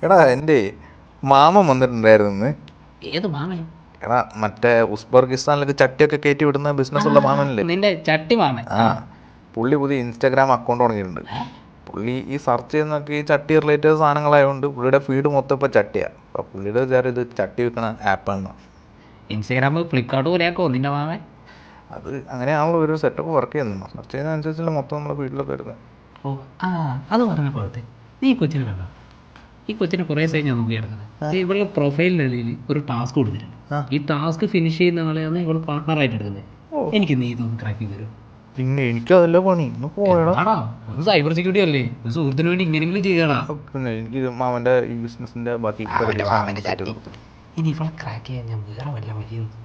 എടാ എൻ്റെ മാമൻ വന്നിട്ടുണ്ടായിരുന്നു ഇന്ന്. ഏത് മാമൻ? എടാ മറ്റേ ഉസ്ബെർഗിസ്ഥാനിലൊക്കെ ചട്ടിയൊക്കെ കയറ്റി വിടുന്ന ബിസിനസ്സുള്ള മാമനല്ലേ? നിന്റെ ചട്ടി മാമൻ? ആ, പുള്ളി പുതിയ ഇൻസ്റ്റാഗ്രാം അക്കൗണ്ട് തുടങ്ങിയിട്ടുണ്ട്. പുള്ളി ഈ സെർച്ച് ചെയ്യുന്നൊക്കെ ഈ ചട്ടി റിലേറ്റഡ് സാധനങ്ങളായതുകൊണ്ട് പുള്ളിയുടെ ഫീഡ് മൊത്തം ഇപ്പോൾ ചട്ടിയാണ്. അപ്പോൾ പുള്ളിയുടെ വിചാരം ഇത് ചട്ടി വിൽക്കണ ആപ്പാണ്. ഇൻസ്റ്റാഗ്രാം ഫ്ലിപ്കാർട്ട് പോലെയാക്കോ നിന്റെ മാമൻ? അത് അങ്ങനെയാണല്ലോ ഒരു സെറ്റപ്പ് വർക്ക് ചെയ്യുന്നത്. സെർച്ച് ചെയ്യുന്നതനുസരിച്ചല്ല മൊത്തം നമ്മുടെ ഫീൽഡിലൊക്കെ വരുന്നത്. ഓ ആ, അത് പറഞ്ഞപ്പോഴത്തെ നീ ഈ കൊച്ചിനെ കണ്ടോ? ഈ കൊച്ചിനെ കുറേ ദിവസമായി ഞാൻ നോക്കിയെടുക്കുന്നത്. ഇവളുടെ പ്രൊഫൈലിനിടയിൽ ഒരു ടാസ്ക് കൊടുത്തിട്ടുണ്ട്. ഈ ടാസ്ക് ഫിനിഷ് ചെയ്യുന്ന ആളെയാണ് ഇവൾ പാർട്ട്ണറായിട്ട് എടുക്കുന്നത്. എനിക്ക് നീ ഇതൊന്ന് ക്രാക്ക് ചെയ്ത് തരും. പിന്നെ എനിക്കതല്ല പണി. ഒന്ന് പോയടാ. ആടാ, ഒരു സൈബർ സെക്യൂരിറ്റി അല്ലേ, ഒരു സുഹൃത്തിന് വേണ്ടി ഇങ്ങനെയെങ്കിലും ചെയ്യണ. പിന്നെ എനിക്ക് മാമൻ്റെ ഈ ബിസിനസ്സിൻ്റെ ബാക്കി ഇനി ഇവളെ ക്രാക്ക് ചെയ്യാൻ ഞാൻ വേറെ വല്ല വഴിയുന്നു.